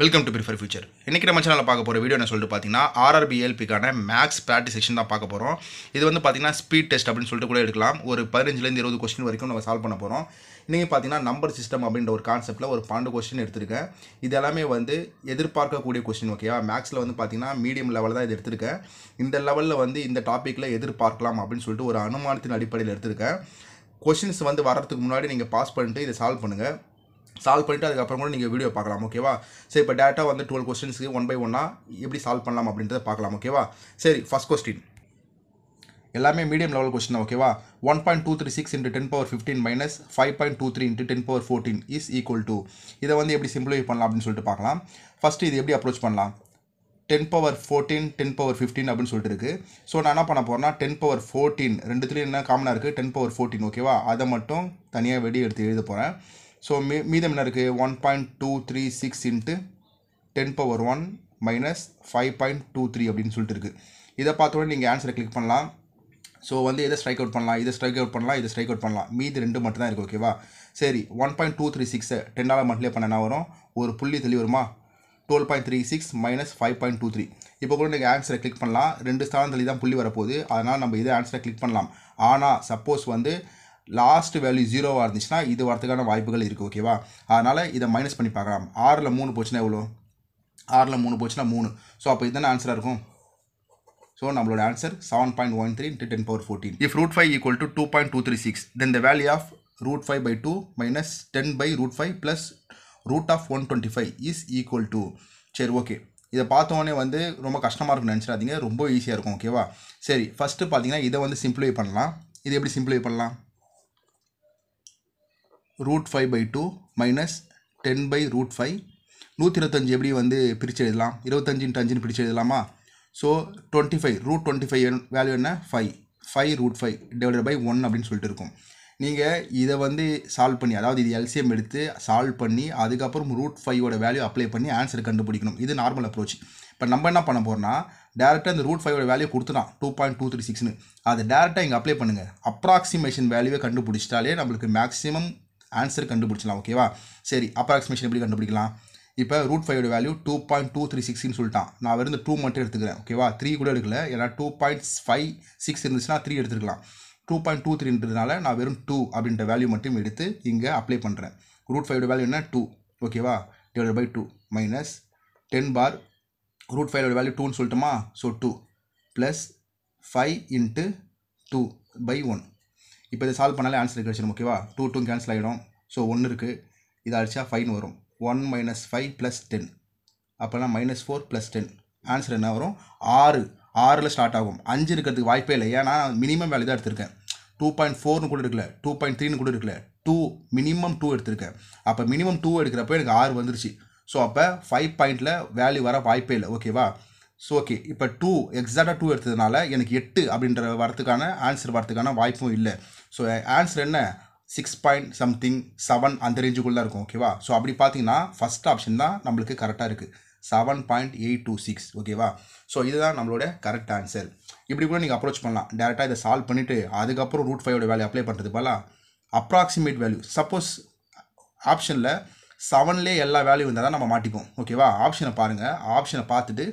Welcome to prefer future. இன்றைக்கி நம்ம சேனலில் பார்க்க போகிற வீடியோ என்ன சொல்லிட்டு பார்த்தீங்கன்னா ஆர்ஆர்பி ஏஎல்பிக்கான மேக்ஸ் ப்ராக்டிஸ் செக்ஷன் தான் பார்க்க போகிறோம். இது வந்து பார்த்தீங்கன்னா ஸ்பீட் டெஸ்ட் அப்படின்னு சொல்லிட்டு கூட எடுக்கலாம். ஒரு 15லேருந்து 20 கொஸ்டின் வரைக்கும் நம்ம சால்வ் பண்ண போகிறோம். இன்றைக்கி பார்த்தீங்கன்னா நம்பர் சிஸ்டம் அப்படின்ற ஒரு கான்செப்ட்டில் ஒரு 12 கொஸ்டின் எடுத்திருக்கேன். இது எல்லாமே வந்து எதிர்பார்க்கக்கூடிய கொஸ்டின். ஓகேவா, மேக்ஸில் வந்து பார்த்தீங்கன்னா மீடியம் லெவலில் தான் இது எடுத்திருக்கேன். இந்த லெவலில் வந்து இந்த டாப்பிக்கில் எதிர்பார்க்கலாம் அப்படின்னு சொல்லிட்டு ஒரு அனுமானத்தின் அடிப்படையில் எடுத்திருக்கேன். கொஸ்டின்ஸ் வந்து வரதுக்கு முன்னாடி நீங்கள் பாஸ் பண்ணிட்டு இதை சால்வ் பண்ணுங்கள். சால்வ் பண்ணிவிட்டு அதுக்கப்புறம் கூட நீங்கள் வீடியோ பார்க்கலாம். ஓகேவா, சரி இப்போ டேரெக்டாக வந்து 12 கொஸ்டின்ஸுக்கு 1 by 1 எப்படி சால்வ் பண்ணலாம் அப்படின்றத பார்க்கலாம். ஓகேவா, சரி ஃபஸ்ட் கொஸ்டின் எல்லாமே மீடியம் லெவல் கொஸ்டின். ஓகேவா, 1.236 × 10⁻15 - 5.23 × 10⁻14 இஸ் ஈக்குவல் டு. இதை வந்து எப்படி சிம்பிளிஃபை பண்ணலாம் அப்படின்னு சொல்லிட்டு பார்க்கலாம். ஃபஸ்ட்டு இது எப்படி அப்ரோச் பண்ணலாம். 10⁻14 10⁻15 அப்படின்னு சொல்லிட்டு இருக்குது. ஸோ நான் என்ன பண்ண போகிறேன்னா 10⁻14 ரெண்டுத்துலேயும் என்ன காமனாக இருக்குது 10⁻14. ஓகேவா, அதை மட்டும் தனியாக வெடி எடுத்து எழுத போகிறேன். ஸோ மீதம் என்ன இருக்குது 1.236 × 10⁻1 - 5.23 அப்படின்னு சொல்லிட்டு இருக்குது. இதை பார்த்தோன்னே நீங்கள் ஆன்சரை கிளிக் பண்ணலாம். ஸோ வந்து எதை ஸ்ட்ரைக் அவுட் பண்ணலாம், இதை ஸ்ட்ரைக் அவுட் பண்ணலாம், இதை ஸ்ட்ரைக் அவுட் பண்ணலாம். மீதி ரெண்டு மட்டும் தான் இருக்குது. ஓகேவா, சரி 1.236 10ஆல் மல்டிப்ளை பண்ண என்ன வரும், ஒரு புள்ளி தெளி வருமா, 12.36 - 5.23. இப்போ கூட நீங்கள் ஆன்சரை கிளிக் பண்ணலாம். ரெண்டு ஸ்தானம் தள்ளி தான் புள்ளி வரப்போகுது, அதனால் நம்ம இதை ஆன்சரை கிளிக் பண்ணலாம். ஆனால் சப்போஸ் வந்து லாஸ்ட் வேல்யூ 0வாக இருந்துச்சுன்னா இது வரதுக்கான வாய்ப்புகள் இருக்குது. ஓகேவா, அதனால் இதை மைனஸ் பண்ணி பார்க்கலாம். 6ல் 3 போச்சுன்னா எவ்வளோ, 6ல் 3 போச்சுன்னா 3. ஸோ அப்போ இதுதானே ஆன்சராக இருக்கும். ஸோ நம்மளோட answer 7.13 × 10⁻14. If √5 = 2.236, then the value of √5/2 - 10/√5 plus √125 is equal to. சரி ஓகே, இதை பார்த்தோன்னே வந்து ரொம்ப கஷ்டமாக இருக்குன்னு நினச்சிடாதீங்க, ரொம்ப ஈஸியாக இருக்கும். ஓகேவா, சரி ஃபஸ்ட்டு பார்த்தீங்கன்னா இதை வந்து சிம்பிளிஃபை பண்ணலாம். இது எப்படி சிம்பிளிஃபை பண்ணலாம், √5/2 - 10/√5. 125 எப்படி வந்து பிரித்து எழுதலாம், 25 × 5 பிரித்து எழுதலாமா. ஸோ 25 √25 வேல்யூ என்ன 5 √5 / 1 அப்படின்னு சொல்லிட்டு இருக்கும். நீங்கள் இதை வந்து சால்வ் பண்ணி, அதாவது இது எல்சிஎம் எடுத்து சால்வ் பண்ணி அதுக்கப்புறம் √5ஓட வேல்யூ அப்ளை பண்ணி ஆன்சர் கண்டுபிடிக்கணும். இது நார்மல் அப்ரோச். இப்போ நம்ம என்ன பண்ண போகிறோம்னா டேரெக்டாக இந்த √5ஓட வேல்யூ கொடுத்துட்டான் 2.236ன்னு, அதை டேரெக்டாக இங்கே அப்ளை பண்ணுங்கள். அப்ராக்சிமேஷன் வேல்யூவை கண்டுபிடிச்சிட்டாலே நம்மளுக்கு மேக்ஸிமம் ஆன்சர் கண்டுபிடிச்சலாம். ஓகேவா, சரி அப்ராக்சிமேஷன் எப்படி கண்டுபிடிக்கலாம். இப்போ √5ஓட வேல்யூ 2.236ன்னு சொல்லிட்டான். நான் வெறும் 2 மட்டும் எடுத்துக்கிறேன். ஓகேவா, 3 கூட எடுக்கல, ஏன்னா 2.56 இருந்துச்சுன்னா 3 எடுத்துக்கலாம். 2.23ன்றதுனால நான் வெறும் 2 அப்படின்ற வேல்யூ மட்டும் எடுத்து இங்கே அப்ளை பண்ணுறேன். √5ஓட வேல்யூ என்ன 2. ஓகேவா, / 2 மைனஸ் 10 பார் √5ஓட வேல்யூ 2ன்னு சொல்லிட்டோமா. So 2 plus 5 × 2/1. இப்போ இதை சால்வ் பண்ணாலே ஆன்சர் கிடச்சிடும். ஓகேவா, 2 2 கேன்சல் ஆகிடும். ஸோ 1 இருக்குது, இதை அடிச்சா 5ன்னு வரும். 1 - 5 + 10, அப்போனா -4 + 10. ஆன்சர் என்ன வரும் 6. 6ல் ஸ்டார்ட் ஆகும். 5 இருக்கிறதுக்கு வாய்ப்பே இல்லை, ஏன்னா மினிமம் வேல்யூ தான் எடுத்திருக்கேன். 2.4ன்னு கூட எடுக்கல, 2.3ன்னு கூட எடுக்கல, 2 மினிமம் 2 எடுத்திருக்கேன். அப்போ மினிமம் 2 எடுக்கிறப்போ எனக்கு 6 வந்துருச்சு. ஸோ அப்போ 5 பாயிண்டில் வேல்யூ வர வாய்ப்பே இல்லை. ஓகேவா, ஸோ ஓகே இப்போ 2 எக்ஸாக்டாக 2 எடுத்ததுனால எனக்கு 8 அப்படின்ற வரத்துக்கான ஆன்சர் வரத்துக்கான வாய்ப்பும் இல்லை. ஸோ ஆன்சர் என்ன 6.7 அந்த ரேஞ்சுக்குள்ளே தான் இருக்கும். ஓகேவா, ஸோ அப்படி பார்த்தீங்கன்னா ஃபஸ்ட் ஆப்ஷன் தான் நம்மளுக்கு கரெக்டாக இருக்குது, 7.826. ஓகேவா, ஸோ இதுதான் நம்மளோட கரெக்ட் ஆன்சர். இப்படி கூட நீங்கள் அப்ரோச் பண்ணலாம். டேரெக்டாக இதை சால்வ் பண்ணிவிட்டு அதுக்கப்புறம் √5ஓட வேல்யூ அப்ளை பண்ணுறது போல அப்ராக்சிமேட் வேல்யூ. சப்போஸ் ஆப்ஷனில் 7லே எல்லா வேல்யூ இருந்தால் தான் நம்ம மாட்டிப்போம். ஓகேவா, ஆப்ஷனை பாருங்கள், ஆப்ஷனை பார்த்துட்டு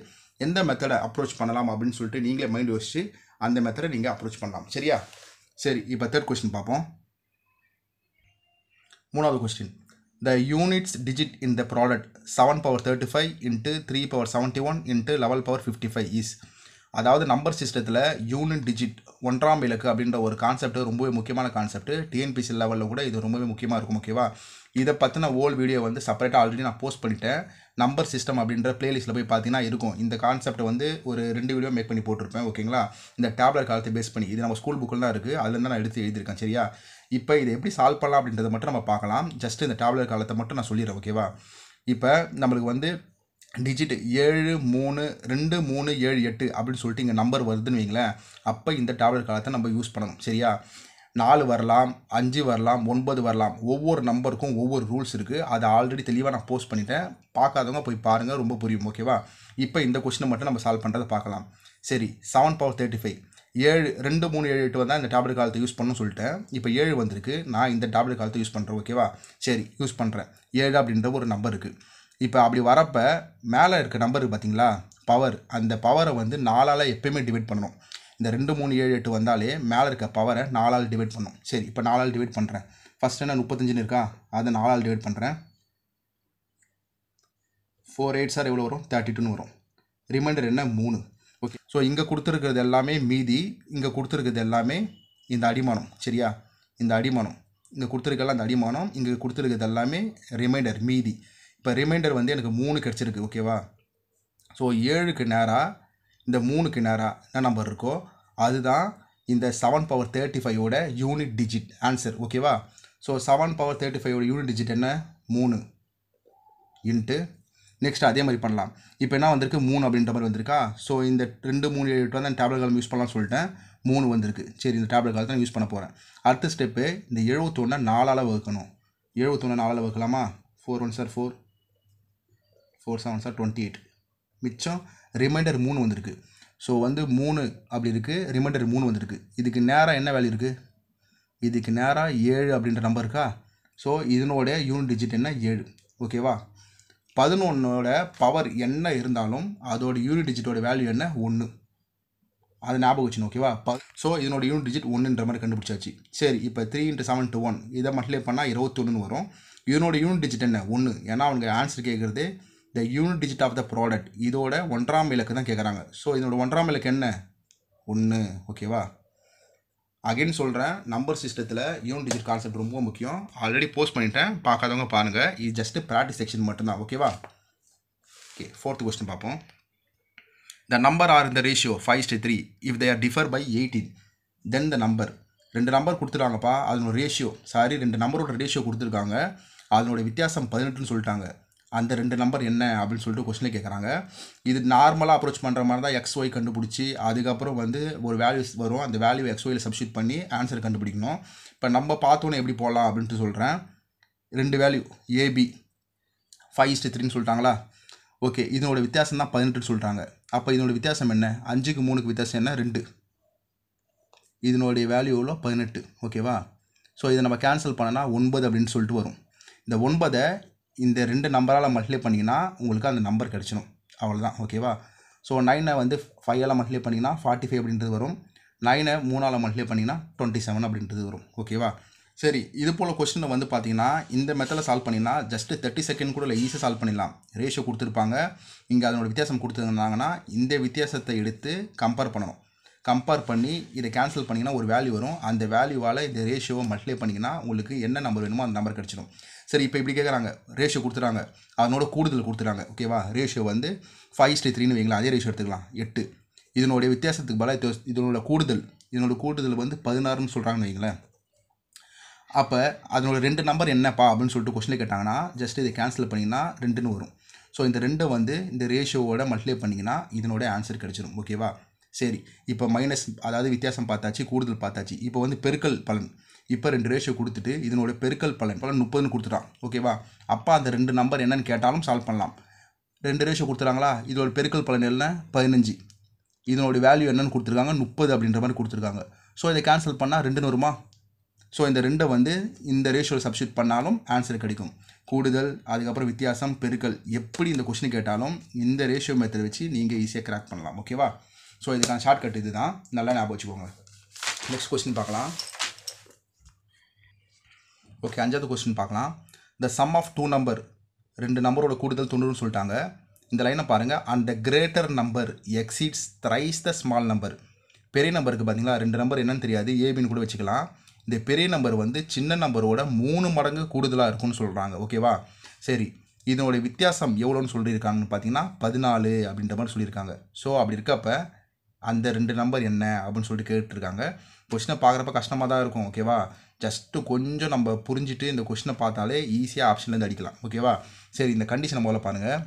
எந்த மெத்தடை அப்ரோச் பண்ணலாம் அப்படின்னு சொல்லிட்டு நீங்களே மைண்ட் யோசிச்சு அந்த மெத்தடை நீங்கள் அப்ரோச் பண்ணலாம். சரியா, சரி இப்போ தேர்ட் கொஸ்டின் பார்ப்போம். மூணாவது question, the units digit in the product 7⁻35 × 3⁻71 × 11⁻55 is. அதாவது நம்பர் சிஸ்டத்தில் யூனிட் டிஜிட் 1ஆம் இலக்கு அப்படின்ற ஒரு கான்செப்ட் ரொம்பவே முக்கியமான கான்செப்ட். டிஎன்பிசி லெவலில் கூட இது ரொம்பவே முக்கியமாக இருக்கும். ஓகேவா, இதை பற்றின ஓல் வீடியோ வந்து செப்பரேட்டாக ஆல்ரெடி நான் போஸ்ட் பண்ணிட்டேன். நம்பர் சிஸ்டம் அப்படின்ற பிளேலிஸ்ட்டில் போய் பார்த்தீங்கன்னா இருக்கும். இந்த கான்செப்ட் வந்து ஒரு 2 வீடியோ மேக் பண்ணி போட்டிருப்பேன். ஓகேங்களா, இந்த டேப்லெட் காலத்தை பேஸ் பண்ணி இது நம்ம ஸ்கூல் புக்கில் தான் இருக்குது, அதுலேருந்து நான் எடுத்து எழுதியிருக்கேன். சரியா, இப்போ இதை எப்படி சால்வ் பண்ணலாம் அப்படின்றத மட்டும் நம்ம பார்க்கலாம். ஜஸ்ட் இந்த டேப்லெட் காலத்தை மட்டும் நான் சொல்லிடுறேன். ஓகேவா, இப்போ நம்மளுக்கு வந்து டிஜிட் 7 3 2 3 7 8 அப்படின்னு சொல்லிட்டு இங்கே நம்பர் வருதுன்னு வைங்களேன். அப்போ இந்த டேப்லெட் காலத்தை நம்ம யூஸ் பண்ணணும். சரியா, 4 வரலாம், 5 வரலாம், 9 வரலாம். ஒவ்வொரு நம்பருக்கும் ஒவ்வொரு ரூல்ஸ் இருக்குது. அதை ஆல்ரெடி தெளிவாக நான் போஸ்ட் பண்ணிட்டேன், பார்க்காதவங்க போய் பாருங்கள், ரொம்ப புரியும். ஓகேவா, இப்போ இந்த கொஸ்டினை மட்டும் நம்ம சால்வ் பண்ணுறதை பார்க்கலாம். சரி 7⁻35 7 2 3 7 8 வந்தால் இந்த டேப்லெட் காலத்தை யூஸ் பண்ணணும்னு சொல்லிட்டேன். இப்போ 7 வந்திருக்கு, நான் இந்த டேப்லெட் காலத்தை யூஸ் பண்ணுறேன். ஓகேவா, சரி யூஸ் பண்ணுறேன். 7 அப்படின்ற ஒரு நம்பர் இருக்குது. இப்போ அப்படி வரப்போ மேலே இருக்க நம்பர் பார்த்தீங்களா பவர், அந்த பவரை வந்து 4ஆல் எப்பயுமே டிவைட் பண்ணணும். இந்த 2 3 7 8 வந்தாலே மேலே இருக்க பவரை 4ஆல் டிவைட் பண்ணணும். சரி, இப்போ 4ஆல் டிவைட் பண்ணுறேன். ஃபஸ்ட் என்ன 35 இருக்கா, அதை 4ஆல் டிவைட் பண்ணுறேன். 4 8 சார் எவ்வளோ வரும், 32ன்னு வரும். ரிமைண்டர் என்ன 3. ஓகே, ஸோ இங்கே கொடுத்துருக்கிறது எல்லாமே மீதி, இங்கே கொடுத்துருக்கிறது எல்லாமே இந்த அடிமானம். சரியா, இந்த அடிமானம் இங்கே கொடுத்துருக்கலாம், அந்த அடிமானம் இங்கே கொடுத்துருக்கிறது எல்லாமே ரிமைண்டர் மீதி. இப்போ ரிமைண்டர் வந்து எனக்கு 3 கிடச்சிருக்கு. ஓகேவா, ஸோ 7க்கு நேராக இந்த 3க்கு நேராக என்ன நம்பர் இருக்கோ அதுதான் இந்த 7 பவர் 35ஓட யூனிட் டிஜிட் ஆன்சர். ஓகேவா, ஸோ 7 பவர் 35ஓட யூனிட் டிஜிட் என்ன 3 இன்ட்டு நெக்ஸ்ட் அதே மாதிரி பண்ணலாம். இப்போ என்ன வந்திருக்கு 3 அப்படின்ற மாதிரி வந்திருக்கா. ஸோ இந்த 2 3 7 8 வந்து அந்த டேப்லெட் காலம் யூஸ் பண்ணலாம்னு சொல்லிட்டேன். 3 வந்திருக்கு. சரி, இந்த டேப்லெட் காலத்தை நான் யூஸ் பண்ண போகிறேன். அடுத்த ஸ்டெப்பு இந்த 71 4ஆல் வகுக்கணும். 71 4ஆல் வகுக்கலாமா, 4 1 சார் 4, 4 7 சார் 28. மிச்சம் ரிமைண்டர் 3 வந்திருக்கு. ஸோ வந்து 3 அப்படி இருக்குது, ரிமைண்டர் 3 வந்திருக்கு. இதுக்கு நேராக என்ன வேல்யூ இருக்குது, இதுக்கு நேராக 7 அப்படின்ற நம்பர் இருக்கா. ஸோ இதனோட யூனிட் டிஜிட் என்ன 7. ஓகேவா, 11ஓட பவர் என்ன இருந்தாலும் அதோட யூனிட் டிஜிட்டோட வேல்யூ என்ன 1. அது ஞாபகம் வச்சுன்னு. ஓகேவா, ஸோ இதனோட யூனிட் டிஜிட் 1ன்ற மாதிரி கண்டுபிடிச்சாச்சு. சரி, இப்போ 3 × 7 = 1, இதை மல்டிப்ளை பண்ணால் 21ன்னு வரும். இதனோட யூனிட் டிஜிட் என்ன 1. ஏன்னா அவங்க ஆன்சர் கேட்குறது the unit digit of the product, இதோட 1ஆம் இலக்கு தான் கேட்குறாங்க. ஸோ இதனோட 1ஆம் இலக்கு என்ன 1. ஓகேவா, அகைன் சொல்கிறேன், நம்பர் சிஸ்டத்தில் யூனிட் டிஜிட் கான்செப்ட் ரொம்ப முக்கியம். ஆல்ரெடி போஸ்ட் பண்ணிட்டேன், பார்க்காதவங்க பாருங்கள். இது ஜஸ்ட்டு ப்ராக்டிஸ் செக்ஷன் மட்டும்தான். ஓகேவா, ஓகே, 4th கொஸ்டின் பார்ப்போம். The number are in the ratio 5:3 if they are differ by 18, then the number. 2 number கொடுத்துருக்காங்கப்பா, அதனோட ரேஷியோ, சாரி 2 நம்பரோட ரேஷியோ கொடுத்துருக்காங்க, அதனோட வித்தியாசம் 18ன்னு சொல்லிட்டாங்க. அந்த 2 நம்பர் என்ன அப்படின்னு சொல்லிட்டு கொஸ்டினில் கேட்குறாங்க. இது நார்மலாக அப்ரோச் பண்ணுற மாதிரி தான் XY கண்டுபிடிச்சி அதுக்கப்புறம் வந்து ஒரு வேல்யூஸ் வரும், அந்த வேல்யூ XYயில் சப்ஸ்டியூட் பண்ணி ஆன்சர் கண்டுபிடிக்கணும். இப்போ நம்ம பார்த்தோன்னே எப்படி போடலாம் அப்படின்ட்டு சொல்கிறேன். 2 வேல்யூ AB 5:3ன்னு சொல்லிட்டாங்களா. ஓகே, இதனோட வித்தியாசம் தான் 18ன்னு சொல்லிட்டாங்க. அப்போ இதனோட வித்தியாசம் என்ன, 5க்கு 3க்கு வித்தியாசம் என்ன 2. இதனுடைய வேல்யூ எவ்வளோ 18. ஓகேவா, ஸோ இதை நம்ம கேன்சல் பண்ணனா 9 அப்படின்னு சொல்லிட்டு வரும். இந்த 9ஐ இந்த 2 நம்பரால் மல்டிப்ளை பண்ணிங்கன்னா உங்களுக்கு அந்த நம்பர் கிடச்சிடும். அவ்வளோதான். ஓகேவா, ஸோ 9ஐ வந்து 5ஆல் மல்டிப்ளை பண்ணிங்கன்னா 45 அப்படின்றது வரும். 9ஐ 3ஆல் மல்டிப்ளை பண்ணிங்கன்னா 27 அப்படின்றது வரும். ஓகேவா, சரி, இது போல் கொஸ்டினை வந்து பார்த்தீங்கன்னா இந்த மெத்தடில் சால்வ் பண்ணிங்கன்னா ஜஸ்ட்டு 30 செகண்ட் கூட இல்லை, ஈஸியாக சால்வ் பண்ணிடலாம். ரேஷியோ கொடுத்துருப்பாங்க, இங்கே அதனோட வித்தியாசம் கொடுத்துருந்தாங்கன்னா இந்த வித்தியாசத்தை எடுத்து கம்பேர் பண்ணணும். கம்பேர் பண்ணி இதை கேன்சல் பண்ணிங்கன்னா ஒரு வேல்யூ வரும், அந்த வேல்யூவால் இந்த ரேஷியோவை மல்டிப்ளை பண்ணிங்கன்னா உங்களுக்கு என்ன நம்பர் வேணுமோ அந்த நம்பர் கிடச்சிடும். சரி, இப்போ இப்படி கேட்குறாங்க, ரேஷியோ கொடுத்துறாங்க, அதனோட கூடுதல் கொடுத்துறாங்க. ஓகேவா, ரேஷியோ வந்து 5:3ன்னு வைங்களா, அதே ரேஷியோ எடுத்துக்கலாம் 8. இதனுடைய வித்தியாசத்துக்கு பதிலாக இதனோட கூடுதல் வந்து 16ன்னு சொல்கிறாங்கன்னு வைங்களேன். அப்போ அதனோட 2 நம்பர் என்னப்பா அப்படின்னு சொல்லிட்டு கொஸ்டினில் கேட்டாங்கன்னா ஜஸ்ட் இதை கேன்சல் பண்ணிங்கன்னா 2ன்னு வரும். ஸோ இந்த 2 வந்து இந்த ரேஷியோவோட மல்டிப்ளை பண்ணிங்கன்னா இதனோட ஆன்சர் கிடச்சிடும். ஓகேவா, சரி, இப்போ மைனஸ் அதாவது வித்தியாசம் பார்த்தாச்சு, கூடுதல் பார்த்தாச்சு. இப்போ வந்து பெருக்கல் பலன், இப்போ 2 ரேஷியோ கொடுத்துட்டு இதனோட பெருக்கல் பலன் 30ன்னு கொடுத்துட்டான். ஓகேவா, அப்போ அந்த 2 நம்பர் என்னன்னு கேட்டாலும் சால்வ் பண்ணலாம். 2 ரேஷியோ கொடுத்துறாங்களா, இதோட பெருக்கல் பலன் என்ன 15, இதனோட வேல்யூ என்னன்னு கொடுத்துருக்காங்க 30 அப்படின்ற மாதிரி கொடுத்துருக்காங்க. ஸோ இதை கேன்சல் பண்ணால் 2ன்னு வருமா. ஸோ இந்த 2 வந்து இந்த ரேஷியோவில் சப்ஸ்டியூட் பண்ணாலும் ஆன்சர் கிடைக்கும். கூடுதல், அதுக்கப்புறம் வித்தியாசம், பெருக்கல், எப்படி இந்த கொஸ்டின் கேட்டாலும் இந்த ரேஷியோ மெத்தட் வச்சு நீங்கள் ஈஸியாக கிராக் பண்ணலாம். ஓகேவா, ஸோ இதுக்கான ஷார்ட்கட் இது தான், நல்லா ஞாபகம் வச்சுக்கோங்க. நெக்ஸ்ட் கொஸ்டின் பார்க்கலாம். ஓகே, 5வது கொஸ்டின் பார்க்கலாம். த சம் ஆஃப் 2 நம்பர், 2 நம்பரோட கூடுதல் 90ன்னு சொல்லிட்டாங்க. இந்த லைனை பாருங்கள், and the greater number exceeds thrice the small number. பெரிய நம்பருக்கு பார்த்தீங்களா 2 நம்பர் என்னன்னு தெரியாது, ஏபின்னு கூட வச்சுக்கலாம். இந்த பெரிய நம்பர் வந்து சின்ன நம்பரோட 3 மடங்கு கூடுதலாக இருக்குன்னு சொல்கிறாங்க. ஓகேவா, சரி, இதனோட வித்தியாசம் எவ்வளோன்னு சொல்லியிருக்காங்கன்னு பார்த்தீங்கன்னா 14 அப்படின்ற மாதிரி சொல்லியிருக்காங்க. ஸோ அப்படி இருக்கப்போ அந்த 2 நம்பர் என்ன அப்படின்னு சொல்லிட்டு கேட்டுருக்காங்க. கொஸ்டினை பார்க்குறப்ப கஷ்டமாக தான் இருக்கும். ஓகேவா, ஜஸ்ட்டு கொஞ்சம் நம்ம புரிஞ்சுட்டு இந்த கொஸ்டினை பார்த்தாலே ஈஸியாக ஆப்ஷன்லேருந்து அடிக்கலாம். ஓகேவா, சரி, இந்த கண்டிஷனை முதல்ல பாருங்கள்.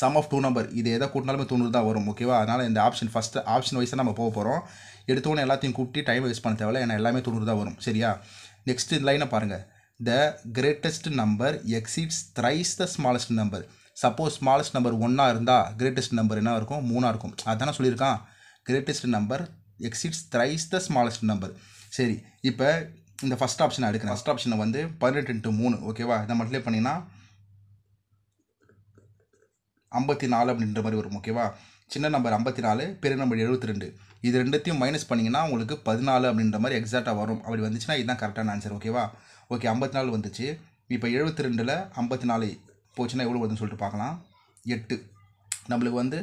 சம் ஆஃப் 2 நம்பர், இது எதை கூட்டினாலுமே 90 தான் வரும். ஓகேவா, அதனால் இந்த ஆப்ஷன் ஃபஸ்ட்டு ஆப்ஷன் வைஸாக நம்ம போக போகிறோம். எடுத்தோன்னே எல்லாத்தையும் கூட்டி டைம் வேஸ்ட் பண்ண தேவையில்ல, ஏன்னா எல்லாமே 90 தான் வரும். சரியா, நெக்ஸ்ட் இந்த லைனை பாருங்கள். The greatest number exceeds thrice the smallest number. Suppose smallest number 1 இருந்தால் கிரேட்டஸ்ட் நம்பர் என்ன இருக்கும் 3 இருக்கும். அதுதானே சொல்லியிருக்கான், greatest number exceeds thrice the smallest number. சரி, இப்போ இந்த ஃபஸ்ட் ஆப்ஷனை எடுக்கிறேன். ஃபஸ்ட் ஆப்ஷனை வந்து 18 × 3. ஓகேவா, இதை மல்டிப்ளை பண்ணிங்கன்னா 54 அப்படின்ற மாதிரி வரும். ஓகேவா? சின்ன நம்பர் 54, பெரிய நம்பர் 72. இது ரெண்டுத்தையும் மைனஸ் பண்ணிங்கன்னா உங்களுக்கு 14 அப்படின்ற மாதிரி எக்ஸாக்டாக வரும். அப்படி வந்துச்சுன்னா இதுதான் கரெக்டான ஆன்சர். ஓகேவா? ஓகே, 54 வந்துச்சு. இப்போ 72ல் 54 போச்சுன்னா எவ்வளோ வருதுன்னு சொல்லிட்டு பார்க்கலாம். 8. நம்மளுக்கு வந்து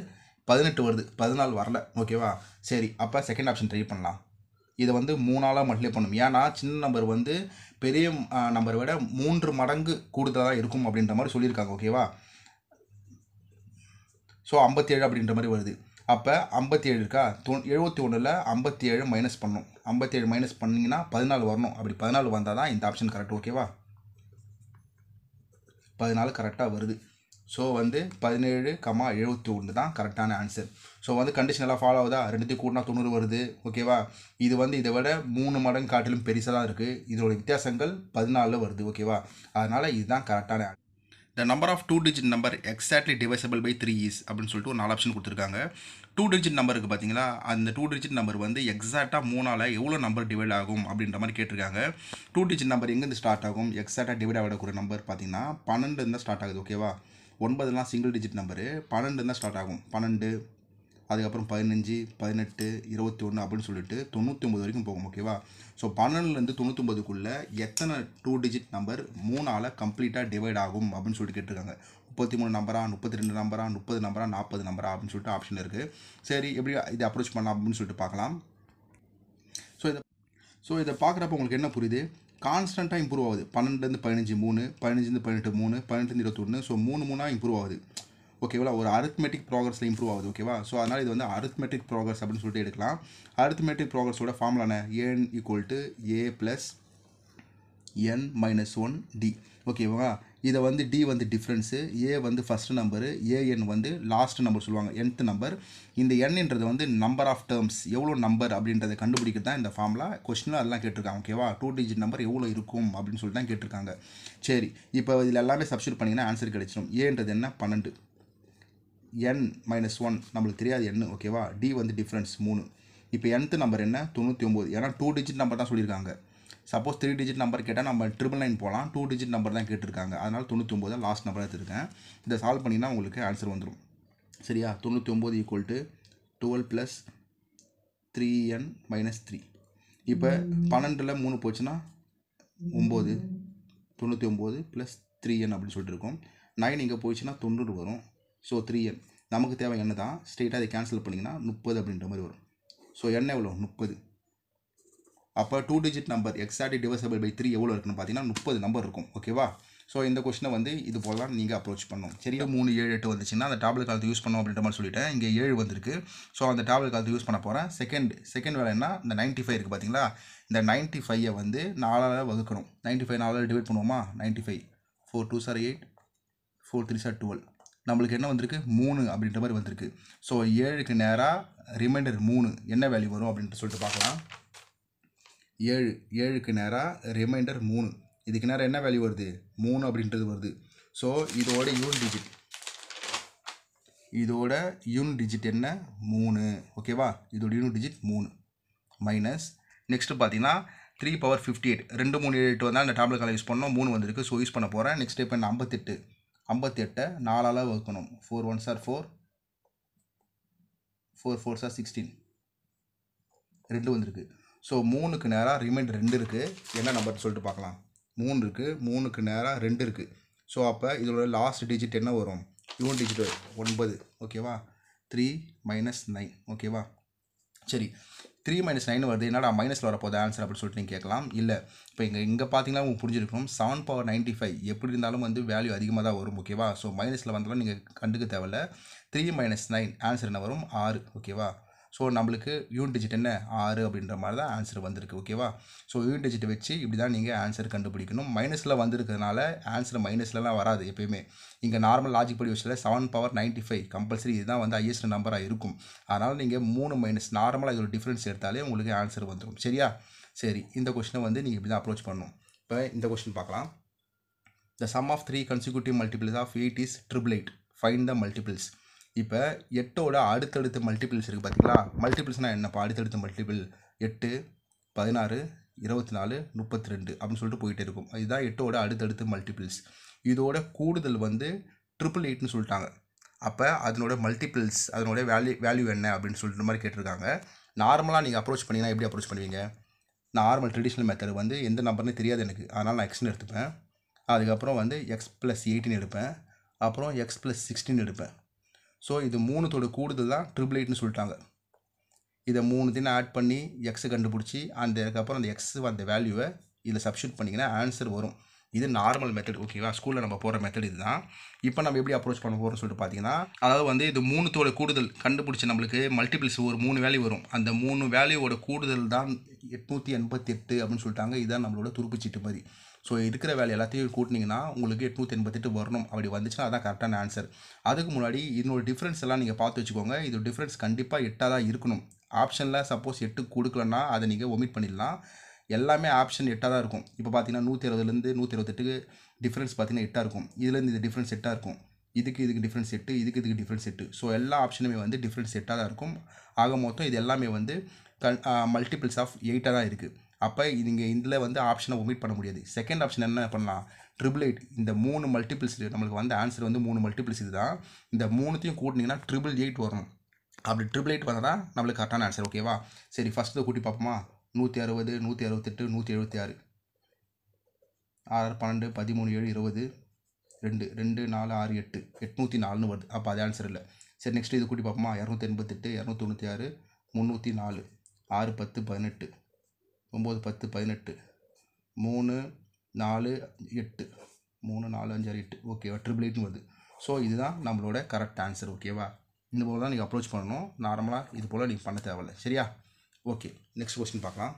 18 வருது, 14 வரல. ஓகேவா? சரி, அப்போ செகண்ட் ஆப்ஷன் ட்ரை பண்ணலாம். இதை வந்து 3ஆல் மல்டிப்ளை பண்ணணும். ஏன்னா சின்ன நம்பர் வந்து பெரிய நம்பரை விட 3 மடங்கு கூடுதலாக இருக்கும் அப்படின்ற மாதிரி சொல்லியிருக்காங்க. ஓகேவா? ஸோ 57 அப்படின்ற மாதிரி வருது. அப்போ 57 இருக்கா, 71ல் 57 மைனஸ் பண்ணணும். 57 மைனஸ் பண்ணிங்கன்னா 14 வரணும். அப்படி 14 வந்தால் தான் இந்த ஆப்ஷன் கரெக்ட். ஓகேவா? 14 கரெக்டாக வருது. ஸோ வந்து 17,71 தான் கரெக்டான ஆன்சர். ஸோ வந்து கண்டிஷன் எல்லாம் ஃபாலோ ஆகுதா? ரெண்டுத்தையும் கூட்டினா 90 வருது. ஓகேவா? இது வந்து இதை விட 3 மடங்கு காட்டிலும் பெருசாக தான் இருக்குது. இதோட வித்தியாசங்கள் 14 வருது. ஓகேவா? அதனால் இதுதான் கரெக்டான answer. The number of 2-digit number exactly divisible by 3 is அப்படின்னு சொல்லிட்டு ஒரு 4 ஆப்ஷன் கொடுத்துருக்காங்க. 2-digit நம்பருக்கு பார்த்தீங்களா, அந்த 2-digit நம்பர் வந்து எக்ஸாக்டாக 3ஆல் எவ்வளோ நம்பர் டிவைட் ஆகும் அப்படின்ற மாதிரி கேட்டிருக்காங்க. 2-digit நம்பர் எங்கேருந்து ஸ்டார்ட் ஆகும்? எக்ஸாக்டாக டிவைட் ஆகக்கூடிய நம்பர் பார்த்தீங்கன்னா 12 இருந்தால் ஸ்டார்ட் ஆகுது. ஓகேவா? 9லாம் சிங்கிள் டிஜிட் நம்பரு, 12 இருந்தால் ஸ்டார்ட் ஆகும். 12, அதுக்கப்புறம் 15, 18, 21 அப்படின்னு சொல்லிட்டு 99 வரைக்கும் போகும். ஓகேவா? ஸோ 12லேருந்து 99க்குள்ளே எத்தனை 2-digit நம்பர் 3ஆல் கம்ப்ளீட்டாக டிவைட் ஆகும் அப்படின்னு சொல்லிட்டு கேட்டிருக்காங்க. 33 நம்பரா, 32 நம்பரா, 30 நம்பரா, 40 நம்பரா அப்படின்னு சொல்லிட்டு ஆப்ஷன் இருக்குது. சரி, எப்படி இதை அப்ரோச் பண்ணலாம் அப்படின்னு சொல்லிட்டு பார்க்கலாம். ஸோ இதை பார்க்குறப்ப உங்களுக்கு என்ன புரியுது? கான்ஸ்டண்ட்டாக இம்ப்ரூவ் ஆகுது. 12லேருந்து 15 3, 15லேருந்து 18 3, 18லேருந்து 21. ஸோ 3 இம்ப்ரூவ் ஆகுது. ஓகேவா? ஒரு அரித்மெட்டிக் ப்ராக்ரஸில் இம்ப்ரூவ் ஆகுது. ஓகேவா? ஸோ அதனால் இது வந்து அரித்மெட்டிக் ப்ராக்ரஸ் அப்படின்னு சொல்லிட்டு எடுக்கலாம். அரித்மெட்டிக் ப்ராக்ரஸோட ஃபார்முலா என்ன? n = a + n - 1d. ஓகேவா? இதை வந்து d வந்து டிஃப்ரென்ஸு, a வந்து ஃபஸ்ட் நம்பரு, an வந்து லாஸ்ட் நம்பர் சொல்லுவாங்க, nth நம்பர். இந்த nன்றது வந்து நம்பர் ஆஃப் டேர்ம்ஸ், எவ்வளோ நம்பர் அப்படின்றத கண்டுபிடிக்கிறது தான் இந்த ஃபார்முலா. கொஸ்டினில் அதெல்லாம் கேட்டிருக்காங்க. ஓகேவா? 2-digit நம்பர் எவ்வளோ இருக்கும் அப்படின்னு சொல்லிட்டு தான் கேட்டிருக்காங்க. சரி, இப்போ இதில் எல்லாமே சப்ஸ்டியூட் பண்ணிங்கன்னா ஆன்சர் கிடைச்சிடும். ஏன்றது என்ன? 12. n - 1 நம்மளுக்கு தெரியாது n. ஓகேவா? d வந்து டிஃப்ரென்ஸ் 3. இப்போ nth நம்பர் என்ன? 99. ஏன்னா 2-digit நம்பர் தான் சொல்லியிருக்காங்க. சப்போஸ் 3-digit நம்பர் கேட்டால் நம்ம 999 போகலாம். 2-digit நம்பர் தான் கேட்டிருக்காங்க. அதனால் 99 லாஸ்ட் நம்பர் எடுத்துருக்கேன். இதை சால்வ் பண்ணிங்கன்னா உங்களுக்கு ஆன்சர் வந்துடும். சரியா? 99 = 12 + 3n - 3. இப்போ 12ல் 3 போச்சுன்னா 9, 99 + 3n அப்படின்னு சொல்லிட்டு இருக்கும். 9 இங்கே போயிடுச்சுன்னா 90 வரும். ஸோ 3n நமக்கு தேவை என்ன தான், ஸ்ட்ரெயிட்டாக அதை கேன்சல் பண்ணிங்கன்னா 30 அப்படின்ற மாதிரி வரும். ஸோ n எவ்வளோ? 30. அப்போ 2-digit number exactly divisible by 3 எவ்வளோ இருக்குன்னு பார்த்தீங்கன்னா 30 நம்பர் இருக்கும். ஓகேவா? ஸோ இந்த கொஸ்டினை வந்து இது போல தான் நீங்கள் அப்ரோச் பண்ணணும். சரியா? 3 7 8 வந்துச்சுன்னா அந்த டேப்லெட் காலத்தை யூஸ் பண்ணோம் அப்படின்ற மாதிரி சொல்லிட்டேன். இங்கே 7 வந்திருக்கு. ஸோ அந்த டேப்லெட் காலத்தை யூஸ் பண்ண போகிறேன். செகண்ட் வேலை என்ன? இந்த 95 இருக்குது பார்த்தீங்களா, இந்த 95ஐ வந்து 4ஆல் வகுக்கணும். 95 4ஆல் டிவைட் பண்ணுவோமா? 95 4 2s are 8, 4 3s are 12. நம்மளுக்கு என்ன வந்திருக்கு? 3 அப்படின்ற மாதிரி வந்திருக்கு. ஸோ 7க்கு நேராக ரிமைண்டர் 3 என்ன வேல்யூ வரும் அப்படின்ட்டு சொல்லிட்டு பார்க்கலாம். 7க்கு நேராக ரிமைண்டர் 3. இதுக்கு நேரம் என்ன வேல்யூ வருது? 3 அப்படின்றது வருது. ஸோ இதோட யூனிட் டிஜிட் என்ன? 3. ஓகேவா? இதோட யூனிட் டிஜிட் 3 மைனஸ் நெக்ஸ்ட்டு பார்த்தீங்கன்னா 3/58. 2 3 7 8 வந்தால் அந்த டேப்லெட் காலை யூஸ் பண்ணோம். 3 வந்திருக்கு. ஸோ யூஸ் பண்ண போகிறேன். நெக்ஸ்ட் இப்போ என்ன? 58 4ஆல் வகுக்கணும். 4 1s are 4, 4 4s are 16. 2 வந்திருக்கு. ஸோ 3க்கு நேராக ரிமைண்டர் 2 இருக்குது. என்ன நம்பர் சொல்லிட்டு பார்க்கலாம். 3 இருக்குது. 3க்கு நேராக 2 இருக்குது. ஸோ அப்போ இதோட லாஸ்ட் டிஜிட் என்ன வரும்? Unit digit 9. ஓகேவா? 3 - 9. ஓகேவா? சரி, 3 - 9 வருது. என்னடா மைனஸில் வரப்போகுது ஆன்சர் அப்படின்னு சொல்லிட்டு நீங்கள் கேட்கலாம். இல்லை, இப்போ இங்கே பார்த்தீங்கன்னா உங்களுக்கு புரிஞ்சிருக்கும். 7/95 எப்படி இருந்தாலும் வந்து வேல்யூ அதிகமாக தான் வரும். ஓகேவா? ஸோ மைனஸில் வந்தாலும் நீங்கள் கண்டுக்க தேவையில்ல. 3 - 9 ஆன்சர் என்ன வரும்? 6. ஓகேவா? ஸோ நம்மளுக்கு யூனிட் டிஜிட் என்ன? 6 அப்படின்ற மாதிரி தான் ஆன்சர் வந்திருக்கு. ஓகேவா? ஸோ யூனிட் டிஜிட் வச்சு இப்படி தான் நீங்கள் ஆன்சர் கண்டுபிடிக்கணும். மைனஸில் வந்திருக்கிறதுனால ஆன்சர் மைனஸ்லலாம் வராது எப்பயுமே. இங்கே நார்மல் லாஜிக் படி வச்சதில் 7/95 கம்பல்சரி இதுதான் வந்து ஹையஸ்ட் நம்பராக இருக்கும். அதனால் நீங்கள் 3 மைனஸ் நார்மலாக இதோட டிஃப்ரென்ஸ் எடுத்தாலே உங்களுக்கு ஆன்சர் வந்துடும். சரியா? சரி, இந்த கொஸ்டினை வந்து நீங்கள் இப்படி தான் அப்ரோச் பண்ணணும். இப்போ இந்த கொஸ்டின் பார்க்கலாம். The sum of 3 consecutive multiples of 8 is 888. Find the multiples. இப்போ 8ஓட அடுத்தடுத்த மல்டிபிள்ஸ் இருக்குது பார்த்தீங்களா? மல்டிபிள்ஸ்னால் என்னப்பா? அடுத்தடுத்த மல்டிபிள் 8 16 24 32 அப்படின்னு சொல்லிட்டு போயிட்டே இருக்கும். இதுதான் 8ஓட அடுத்தடுத்த மல்டிபிள்ஸ். இதோட கூடுதல் வந்து 888ன்னு சொல்லிட்டாங்க. அப்போ அதனோட மல்டிபிள்ஸ் அதனோட வேல்யூ என்ன அப்படின்னு சொல்லிட்டு மாதிரி கேட்டிருக்காங்க. நார்மலாக நீங்கள் அப்ரோச் பண்ணிங்கன்னா எப்படி அப்ரோச் பண்ணுவீங்க? நார்மல் ட்ரெடிஷ்னல் மெத்தட் வந்து எந்த நம்பர்னே தெரியாது எனக்கு, அதனால் நான் எக்ஸ்னு எடுத்துப்பேன். அதுக்கப்புறம் வந்து x+18 எடுப்பேன். அப்புறம் x+16 எடுப்பேன். ஸோ இது மூணுத்தோட கூடுதல் தான் 888ன்னு சொல்லிட்டாங்க. இதை மூணுத்தையும் ஆட் பண்ணி எக்ஸை கண்டுபிடிச்சி அதுக்கப்புறம் அந்த எக்ஸ் அந்த வேல்யூவை இதில் சப்ஸ்டியூட் பண்ணிங்கன்னா ஆன்சர் வரும். இது நார்மல் மெத்தட், ஓகேவா? ஸ்கூலில் நம்ம போகிற மெத்தட் இதுதான். இப்போ நம்ம எப்படி அப்ரோச் பண்ண போகிறோம்னு சொல்லிட்டு பார்த்தீங்கன்னா, அதாவது வந்து இது மூணுத்தோட கூடுதல் கண்டுபிடிச்சி நம்மளுக்கு மல்டிபிள்ஸ் ஒரு 3 வேல்யூ வரும். அந்த 3 வேல்யூவோட கூடுதல் தான் 888 அப்படின்னு சொல்லிட்டாங்க. இதுதான் நம்மளோட துருப்புச்சீட்டு மாதிரி. ஸோ இருக்கிற வேல்யூ எல்லாத்தையும் கூட்டினீங்கன்னா உங்களுக்கு 888 வரணும். அப்படி வந்துச்சுன்னா அதான் கரெக்டான ஆன்சர். அதுக்கு முன்னாடி இதனோட டிஃப்ரென்ஸ் எல்லாம் நீங்கள் பார்த்து வச்சுக்கோங்க. இது டிஃப்ரென்ஸ் கண்டிப்பாக 8 தான் இருக்கணும். ஆப்ஷனில் சப்போஸ் 8 கொடுக்கலன்னா அதை நீங்கள் ஒமிட் பண்ணிடலாம். எல்லாமே ஆப்ஷன் 8 தான் இருக்கும். இப்போ பார்த்தீங்கன்னா 160லேருந்து 128க்கு டிஃப்ரென்ஸ் பார்த்தீங்கன்னா 8 இருக்கும். இதுலேருந்து இது டிஃப்ரென்ஸ் 8 இருக்கும். இதுக்கு டிஃப்ரென்ஸ் 8, இதுக்கு டிஃப்ரென்ஸ் 8. ஸோ எல்லா ஆப்ஷனுமே வந்து டிஃப்ரென்ஸ் 8 தான் இருக்கும். ஆக மொத்தம் இது எல்லாமே வந்து மல்டிபிள்ஸ் ஆஃப் 8 தான் இருக்குது. அப்போ நீங்கள் இதில் வந்து ஆப்ஷனை ஒமிட் பண்ண முடியாது. செகண்ட் ஆப்ஷன் என்ன பண்ணலாம்? 888. இந்த 3 மல்டிபிள்ஸ் நம்மளுக்கு வந்து ஆன்சர் வந்து 3 மல்டிபிள்ஸ் இது தான். இந்த மூணுத்தையும் கூட்டினீங்கன்னா 888 வரணும். அப்படி 888 வந்தால் தான் நம்மளுக்கு கரெக்டான ஆன்சர், ஓகேவா? சரி, ஃபஸ்ட்டு கூட்டி பார்ப்போமா? 160, 168, 176, 6, 12, 13, 7, 20, 2, 2, 4, 6, 8, 804ன்னு வருது. அப்போ அது ஆன்சர் இல்லை. சரி, நெக்ஸ்ட் இது கூட்டி பார்ப்போமா? 288, 296, 304, 6, 10, 18, 9, 10, 18, 3, 4, 8, 3, 4, 5, 6, 8, ஓகேவா? 888ன்னு வருது. ஸோ இதுதான் நம்மளோட கரெக்ட் ஆன்சர், ஓகேவா? இந்த போல் தான் நீங்கள் அப்ரோச் பண்ணணும். நார்மலாக இது போல் நீங்கள் பண்ண தேவையில்லை, சரியா? ஓகே, நெக்ஸ்ட் கொஸ்டின் பார்க்கலாம்.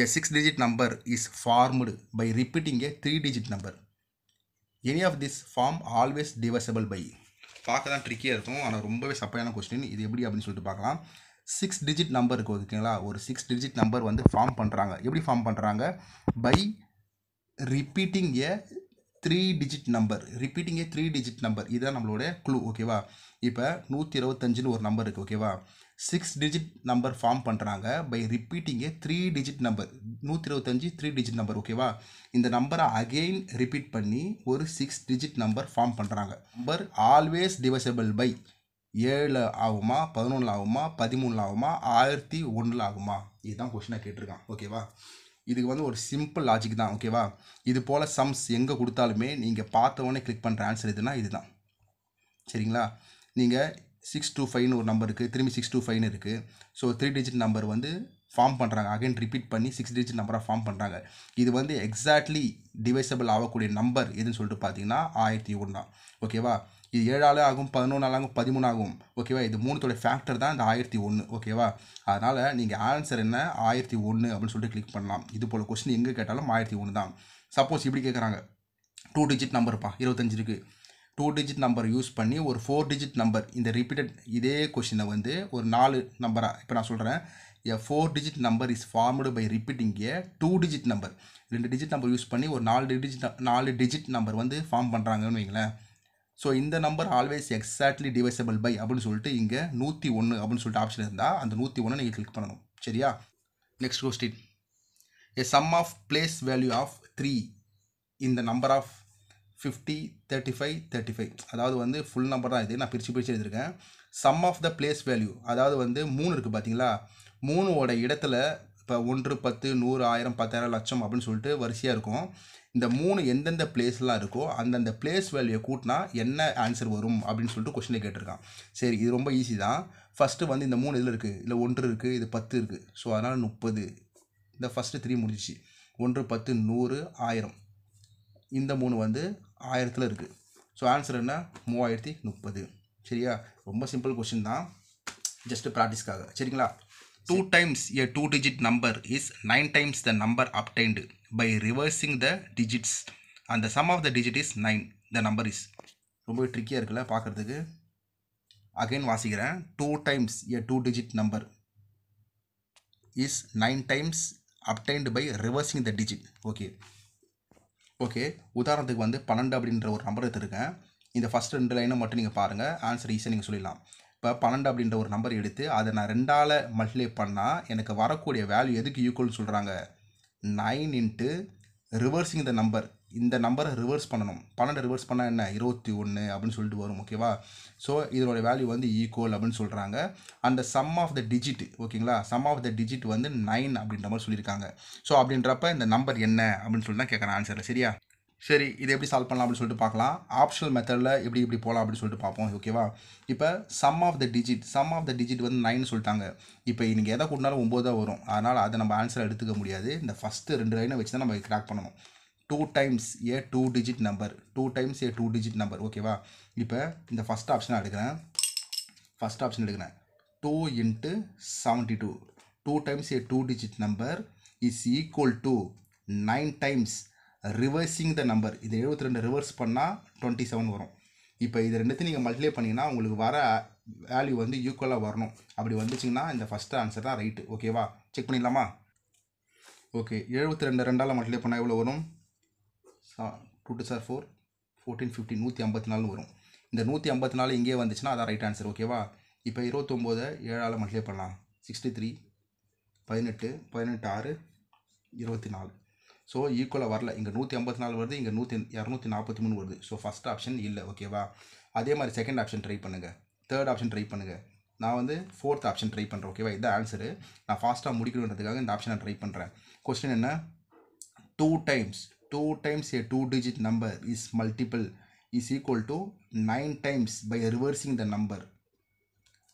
A 6-digit number is formed by repeating a 3-digit number. Any of this form always divisible by. பார்க்க தான் ட்ரிக்கியாக இருக்கும், ஆனால் ரொம்பவே சப்பையான கொஸ்டின். இது எப்படி அப்படின்னு சொல்லிட்டு பார்க்கலாம். 6-digit நம்பர் இருக்குது, ஓகேங்களா? ஒரு 6-digit நம்பர் வந்து ஃபார்ம் பண்ணுறாங்க. எப்படி ஃபார்ம் பண்ணுறாங்க? By repeating a 3-digit number. Repeating a 3-digit number, இதுதான் நம்மளோட க்ளூ, ஓகேவா? இப்போ 125ன்னு ஒரு நம்பர் இருக்குது, ஓகேவா? 6-digit நம்பர் ஃபார்ம் பண்ணுறாங்க by repeating a 3-digit number. 125 3-digit number, ஓகேவா? இந்த நம்பரை அகெயின் ரிப்பீட் பண்ணி ஒரு 6-digit நம்பர் ஃபார்ம் பண்ணுறாங்க. நம்பர் ஆல்வேஸ் டிவைசபிள் பை 7 ஆகுமா, 11 ஆகுமா, 13 ஆகுமா, 1001 ஆகுமா? இதுதான் கொஸ்டினாக கேட்டிருக்கான், ஓகேவா? இதுக்கு வந்து ஒரு சிம்பிள் லாஜிக் தான், ஓகேவா? இது போல் சம்ஸ் எங்கே கொடுத்தாலுமே நீங்கள் பார்த்தவொடனே கிளிக் பண்ணுற ஆன்சர் எதுனா இதுதான், சரிங்களா? நீங்கள் 625ன்னு ஒரு நம்பர் இருக்குது, திரும்பி 625ன்னு இருக்குது. ஸோ 3-digit நம்பர் வந்து ஃபார்ம் பண்ணுறாங்க, அகைன் ரிப்பீட் பண்ணி 6-digit நம்பராக ஃபார்ம் பண்ணுறாங்க. இது வந்து எக்ஸாக்ட்லி டிவைசபிள் ஆகக்கூடிய நம்பர் எதுன்னு சொல்லிட்டு பார்த்தீங்கன்னா 1001 தான், ஓகேவா? இது 7 ஆகும், 11 ஆகும், 13 ஆகும், ஓகேவா? இது மூணுத்தோட ஃபேக்டர் தான் இந்த 1001, ஓகேவா? அதனால் நீங்கள் ஆன்சர் என்ன 1001 அப்படின்னு சொல்லிட்டு கிளிக் பண்ணலாம். இது போல் கொஸ்டின் எங்கே கேட்டாலும் 1001 தான். சப்போஸ் இப்படி கேட்குறாங்க, 2-digit நம்பர்ப்பா 25 இருக்குது, 2-digit நம்பர் யூஸ் பண்ணி ஒரு 4-digit நம்பர், இந்த ரிப்பீட்டட் இதே கொஸ்டினை வந்து ஒரு 4 நம்பராக இப்போ நான் சொல்கிறேன். A 4-digit நம்பர் is formed by repeating a 2-digit number. 2 digit number use பண்ணி ஒரு 4 டிஜிட் நம்பர் வந்து ஃபார்ம் பண்ணுறாங்கன்னு வைங்களேன். ஸோ இந்த number always exactly divisible by அப்படின்னு சொல்லிட்டு இங்கே 101 அப்படின்னு சொல்லிட்டு ஆப்ஷன் இருந்தால் அந்த 101 நீங்கள் கிளிக் பண்ணணும், சரியா? Next question. A sum of place value of 3 in the number of 50, 35, 35. அதாவது வந்து ஃபுல் நம்பர் தான் இது, நான் பிரித்து எழுதியிருக்கேன். Sum of the place value, அதாவது வந்து 3 இருக்குது பார்த்தீங்களா? 3ஓட இடத்துல இப்போ 1, 10, 100, 1000, 10,000, லட்சம் அப்படின்னு சொல்லிட்டு வரிசையாக இருக்கும். இந்த 3 எந்தெந்த பிளேஸ்லாம் இருக்கோ அந்தந்த பிளேஸ் வேல்யூவை கூட்டினா என்ன ஆன்சர் வரும் அப்படின்னு சொல்லிட்டு கொஸ்டினை கேட்டிருக்கான். சரி, இது ரொம்ப ஈஸி தான். ஃபஸ்ட்டு வந்து இந்த 3 இதில் இருக்குது, இல்லை 1 இருக்குது, இது 10 இருக்குது. ஸோ அதனால் 30. இந்த ஃபஸ்ட்டு 3 முடிஞ்சிச்சு. 1, 10, 100, 1000. இந்த 3 வந்து 1000ல் இருக்குது. ஸோ ஆன்சர் என்ன 3030, சரியா? ரொம்ப சிம்பிள் கொஸ்டின் தான், ஜஸ்ட்டு ப்ராக்டிஸ்க்காக, சரிங்களா? 2 times a 2-digit number is 9 times the number obtained by reversing the digits and the sum of the digit is 9. The number is, ரொம்ப ட்ரிக்கியாக இருக்குல்ல பார்க்குறதுக்கு. அகைன் வாசிக்கிறேன். 2 times a 2-digit number is 9 times obtained by reversing the digit. Okay, உதாரணத்துக்கு வந்து 12 அப்படின்ற ஒரு number எடுத்துருக்கேன். இந்த ஃபஸ்ட் 2 லைனை மட்டும் நீங்கள் பாருங்கள், ஆன்சர் ஈஸியாக நீங்கள் சொல்லிடலாம். இப்போ 12 அப்படின்ற ஒரு நம்பர் எடுத்து அதை நான் 2ஆல் மல்டிப்ளை பண்ணால் எனக்கு வரக்கூடிய வேல்யூ எதுக்கு ஈக்குவல்னு சொல்கிறாங்க? 9 இன்ட்டு ரிவர்சிங் த நம்பர். இந்த நம்பரை ரிவர்ஸ் பண்ணணும். 12 ரிவர்ஸ் பண்ணால் என்ன 21 அப்படின்னு சொல்லிட்டு வரும். ஓகேவா? ஸோ இதோட வேல்யூ வந்து ஈக்குவல் அப்படின்னு சொல்கிறாங்க. அந்த சம் ஆஃப் த டிஜிட் ஓகேங்களா, சம் ஆஃப் த டிஜிட் வந்து 9 அப்படின்ற மாதிரி சொல்லியிருக்காங்க. ஸோ அப்படின்றப்ப இந்த நம்பர் என்ன அப்படின்னு சொல்லிட்டு தான் கேட்குறேன் ஆன்சரில். சரியா? சரி, இதை எப்படி சால்வ் பண்ணலாம் அப்படின்னு சொல்லிட்டு பார்க்கலாம். ஆப்ஷனல் மெத்தடில் எப்படி போகலாம் அப்படின்னு சொல்லிட்டு பார்ப்போம். ஓகேவா? இப்போ சம் ஆஃப் த டிஜிட் வந்து 9 சொல்லிட்டாங்க. இப்போ நீங்கள் எதை கூட்டினாலும் 9 தான் வரும். அதனால் அதை நம்ம ஆன்சரை எடுத்துக்க முடியாது. இந்த ஃபஸ்ட்டு 2 லைனை வச்சு தான் நம்ம கிராக் பண்ணணும். 2 times a 2 digit number, 2 times a 2 digit number. ஓகேவா? இப்போ இந்த ஃபஸ்ட் ஆப்ஷன் எடுக்கிறேன். 2 into 72. 2 times a 2 digit number is equal to 9 times reversing the number. இது 72 ரிவர்ஸ் பண்ணால் 27 வரும். இப்போ இது ரெண்டுத்தையும் நீங்கள் மல்டிப்ளை பண்ணிங்கன்னா உங்களுக்கு வர வேல்யூ வந்து ஈக்குவலாக வரணும். அப்படி வந்துச்சிங்கன்னா இந்த ஃபஸ்ட்டு ஆன்சர் தான் ரைட்டு. ஓகேவா? செக் பண்ணிடலாமா? ஓகே, 72 ரெண்டால் மல்டிப்ளை பண்ணால் எவ்வளோ வரும்? 2 2 4 14 15 154 வரும். இந்த 154 இங்கே வந்துச்சுன்னா அதான் ரைட் ஆன்சர். ஓகேவா? இப்போ 29 7ஆல் மல்டிப்ளை பண்ணலாம். 63 18 18 6 24. ஸோ ஈக்குவலாக வரல. இங்கே 154 வருது, இங்கே 243 வருது. ஸோ ஃபஸ்ட் ஆப்ஷன் இல்லை. ஓகேவா? அதே மாதிரி செகண்ட் ஆப்ஷன் ட்ரை பண்ணுங்கள், தேர்ட் ஆப்ஷன் ட்ரை பண்ணுங்கள். நான் வந்து ஃபோர்த் ஆப்ஷன் ட்ரை பண்ணுறேன். ஓகேவா? இதுதான் ஆன்சரு. நான் ஃபாஸ்ட்டாக முடிக்கணுன்றதுக்காக இந்த ஆப்ஷனை ட்ரை பண்ணுறேன். கொஸ்டின் என்ன? 2 times a 2 digit number is multiple is equal to 9 times by reversing the number.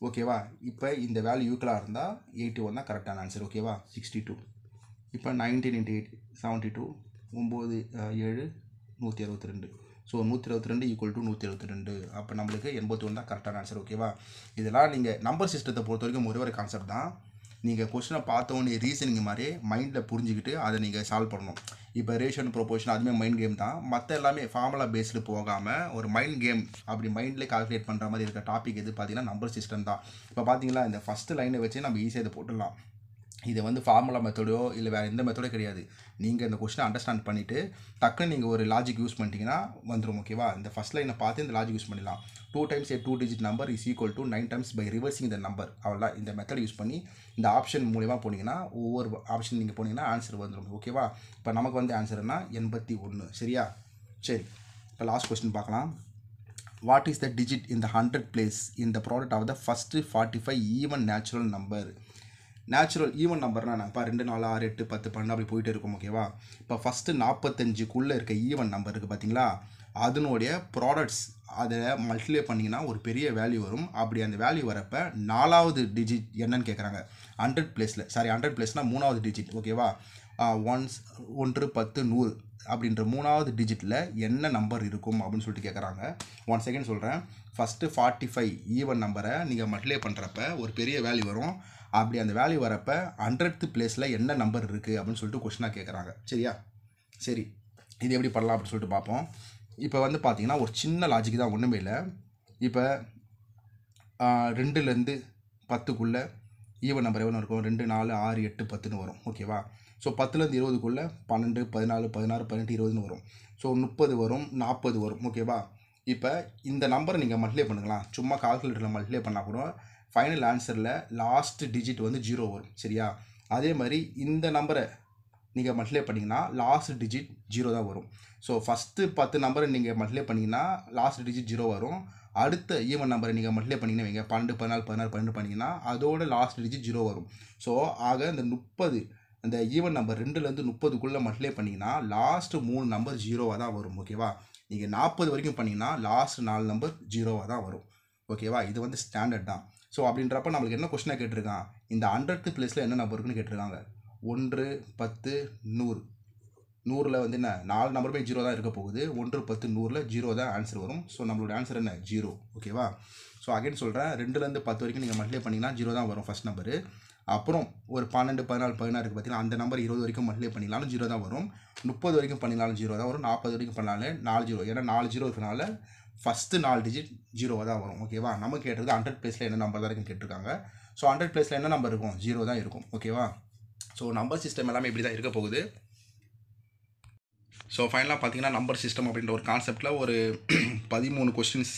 ஓகேவா? இப்போ இந்த வேல்யூ ஈக்குவலாக இருந்தால் 81 தான் கரெக்டான ஆன்சர். ஓகேவா? 62. இப்போ 19 into 8 72 9 7 162. So 122 equal to 172. அப்போ நம்மளுக்கு 81 தான் கரெக்டான ஆன்சர். ஓகேவா? இதெல்லாம் நீங்கள் நம்பர் சிஸ்டத்தை பொறுத்த வரைக்கும் ஒரே ஒரு கான்செப்ட் தான். நீங்கள் கொஸ்டினை பார்த்தோன்னே ரீசனிங் மாதிரி மைண்டில் புரிஞ்சுக்கிட்டு அதை நீங்கள் சால்வ் பண்ணணும். இப்போ ரேஷியோ ப்ரொபோர்ஷன் அதுவுமே மைண்ட் கேம் தான். மற்ற எல்லாமே ஃபார்முலா பேஸ்டு போகாமல் ஒரு மைண்ட் கேம் அப்படி மைண்ட்லேயே கால்குலேட் பண்ணுற மாதிரி இருக்க டாபிக் எது பார்த்தீங்கன்னா நம்பர் சிஸ்டம் தான். இப்போ பார்த்தீங்களா, இந்த ஃபஸ்ட்டு லைனை வச்சு நம்ம ஈஸியாக இதை போட்டுடலாம். இது வந்து ஃபார்முலா மெத்தடோ இல்லை வேறு எந்த மெத்தடோ கிடையாது. நீங்கள் இந்த கொஸ்டினை அண்டர்ஸ்டாண்ட் பண்ணிவிட்டு டக்குன்னு நீங்கள் ஒரு லாஜிக் யூஸ் பண்ணிட்டீங்கன்னா வந்துடும். ஓகேவா? இந்த ஃபஸ்ட் லைனை பார்த்து இந்த லாஜிக் யூஸ் பண்ணிடலாம். 2 times a 2 digit number is equal to 9 times by reversing the number. அவ்வளோதான். இந்த மெத்தட் யூஸ் பண்ணி இந்த ஆப்ஷன் மூலிமா போனீங்கன்னா ஒவ்வொரு ஆப்ஷன் நீங்கள் போனீங்கன்னா ஆன்சர் வந்துடும். ஓகேவா? இப்போ நமக்கு வந்து ஆன்சர்னா 81. சரியா? சரி, இப்போ லாஸ்ட் கொஸ்டின் பார்க்கலாம். What is the digit in the 100 place in the product of the first 45 even natural number? Natural even நம்பர்னா இப்போ 2 4 6 8 10 12 அப்படி போயிட்டு இருக்கும். ஓகேவா? இப்போ ஃபஸ்ட்டு 45க்குள்ளே இருக்க ஈவன் நம்பர் இருக்குது பார்த்தீங்களா, அதனுடைய ப்ராடக்ட்ஸ் அதை மல்டிப்ளை பண்ணிங்கன்னா ஒரு பெரிய வேல்யூ வரும். அப்படி அந்த வேல்யூ வரப்போ 4வது டிஜிட் என்னன்னு கேட்குறாங்க. 100 பிளேஸில் 100 பிளேஸ்னால் 3வது டிஜிட். ஓகேவா? 1 10 100 அப்படின்ற 3வது டிஜிட்டில் என்ன நம்பர் இருக்கும் அப்படின்னு சொல்லிட்டு கேட்குறாங்க. 1 செகண்ட் சொல்கிறேன். ஃபஸ்ட்டு 45 ஈவன் நம்பரை நீங்கள் மல்டிப்ளை பண்ணுறப்ப ஒரு பெரிய வேல்யூ வரும். அப்படி அந்த வேல்யூ வரப்போ 100th பிளேஸில் என்ன நம்பர் இருக்குது அப்படின்னு சொல்லிட்டு கொஸ்டினாக கேட்குறாங்க. சரியா? சரி, இது எப்படி பண்ணலாம் அப்படின்னு சொல்லிட்டு பார்ப்போம். இப்போ வந்து பார்த்தீங்கன்னா ஒரு சின்ன லாஜிக் தான், ஒன்றுமே இல்லை. இப்போ 2லேருந்து 10க்குள்ளே ஈவன் நம்பர் எவ்வளோ இருக்கும்? 2 4 6 8 10ன்னு வரும். ஓகேவா? ஸோ 10லேருந்து 20க்குள்ளே 12 14 16 18 20ன்னு வரும். ஸோ 30 வரும், 40 வரும். ஓகேவா? இப்போ இந்த நம்பரை நீங்கள் மல்டிப்ளை பண்ணுங்களா, சும்மா கால்குலேட்டரில் மல்டிப்ளை பண்ணால் கூட ஃபைனல் ஆன்சரில் லாஸ்ட் டிஜிட் வந்து 0 வரும். சரியா? அதே மாதிரி இந்த நம்பரை நீங்கள் மல்டிப்ளை பண்ணிங்கன்னா லாஸ்ட் டிஜிட் 0 தான் வரும். ஸோ ஃபஸ்ட்டு 10 நம்பரை நீங்கள் மல்டிப்ளை பண்ணிங்கன்னா லாஸ்ட் டிஜிட் 0 வரும். அடுத்த ஈவன் நம்பரை நீங்கள் மல்டிப்ளை பண்ணிங்கன்னா வைங்க 12 14 16 12 பண்ணிங்கன்னா அதோட லாஸ்ட் டிஜிட் 0 வரும். ஸோ ஆக இந்த 30 அந்த ஈவன் நம்பர் 2லேருந்து 30க்குள்ளே மல்டிப்ளை பண்ணிங்கன்னா லாஸ்ட்டு 3 நம்பர் 0வாக தான் வரும். ஓகேவா? நீங்கள் 40 வரைக்கும் பண்ணிங்கன்னா லாஸ்ட் 4 நம்பர் 0வாக தான் வரும். ஓகேவா? இது வந்து ஸ்டாண்டர்ட் தான். ஸோ அப்படின்றப்ப நம்மளுக்கு என்ன கொஸ்டினாக கேட்டிருக்கான், இந்த 100th பிளேஸில் என்ன நம்பர் இருக்குன்னு கேட்டிருக்காங்க. 1 10 100. 100ல் வந்து என்ன 4 நம்பருமே 0 தான் இருக்க போகுது. 1 10 100ல் 0 தான் ஆன்சர் வரும். ஸோ நம்மளோட ஆன்சர் என்ன 0. ஓகேவா? ஸோ அகைன் சொல்கிறேன், 2லேருந்து 10 வரைக்கும் நீங்கள் மல்டிப்ளை பண்ணிங்கன்னா 0 தான் வரும் ஃபஸ்ட் நம்பரு. அப்புறம் ஒரு 12 14 16 இருக்குது பார்த்தீங்கன்னா, அந்த நம்பர் 20 வரைக்கும் மல்டிப்ளை பண்ணிங்கனாலும் 0 தான் வரும். 30 வரைக்கும் பண்ணினாலும் 0 தான் வரும். 40 வரைக்கும் பண்ணாலும் 4 0. ஏன்னா 4 0 இருக்கனால ஃபஸ்ட்டு 4 டிஜிட் 0 தான் வரும். ஓகேவா? நம்ம கேட்டது 100 பிளேஸில் என்ன நம்பர் தான் இருக்குன்னு கேட்டிருக்காங்க. ஸோ 100 பிளேஸில் என்ன நம்பர் இருக்கும்? 0 தான் இருக்கும். ஓகேவா? ஸோ நம்பர் சிஸ்டம் எல்லாமே இப்படி தான் இருக்க போகுது. ஸோ ஃபைனலாக பார்த்தீங்கன்னா நம்பர் சிஸ்டம் அப்படின்ற ஒரு கான்செப்டில் ஒரு 13 கொஸ்டின்ஸ்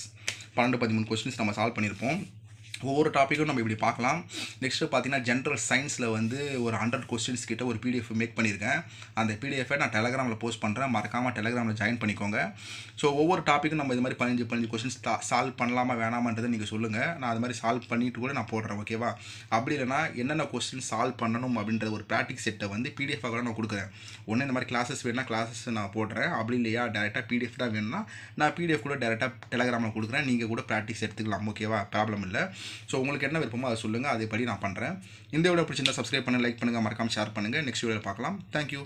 12 13 கொஸ்டின்ஸ் நம்ம சால்வ் பண்ணியிருப்போம். ஒவ்வொரு டாப்பிக்கும் நம்ம இப்படி பார்க்கலாம். நெக்ஸ்ட்டு பார்த்தீங்கன்னா ஜென்ரல் சயின்ஸில் வந்து ஒரு 100 கொஸ்டின்ஸ் கிட்ட ஒரு பிடிஎஃப் மேக் பண்ணியிருக்கேன். அந்த பிடிஎஃபை நான் டெலகிராமில் போஸ்ட் பண்ணுறேன். மறக்காமல் டெலகிராமில் ஜாயின் பண்ணிக்கோங்க. ஸோ ஒவ்வொரு டாப்பிக்கும் நம்ம இது மாதிரி 15 கொஸ்டின்ஸ் சால்வ் பண்ணலாமா வேணாமான்றதை நீங்கள் சொல்லுங்கள். நான் அது மாதிரி சால்வ் பண்ணிவிட்டு கூட நான் போடுறேன். ஓகேவா? அப்படி இல்லைனா என்னென்ன கொஸ்டின் சால்வ் பண்ணணும் அப்படின்ற ஒரு ப்ராக்டிஸ் செட்டை வந்து பிடிஎஃபாக கூட நான் கொடுக்குறேன். ஒன்று இந்த மாதிரி கிளாஸஸ் வேணுன்னா கிளாஸஸ் நான் போடுறேன். அப்படி இல்லையா டேரெக்டாக பிடிஎஃப் தான் வேணும்னா நான் பிடிஎஃப் கூட டேரெக்டாக டெலகிராமில் கொடுக்குறேன். நீங்கள் கூட ப்ராக்டிஸ் எடுத்துக்கலாம். ஓகேவா? ப்ராப்ளம் இல்லை. ஸோ உங்களுக்கு என்ன விருப்பமோ அதை சொல்லுங்கள். அதேபடி நான் பண்ணுறேன். இந்த வீடியோ பிடிச்சிருந்தா சப்ஸ்கிரைப் பண்ணுங்கள், லைக் பண்ணுங்கள், மறக்காமல் ஷேர் பண்ணுங்கள். நெக்ஸ்ட் வீடியோவில் பார்க்கலாம். தேங்க்யூ.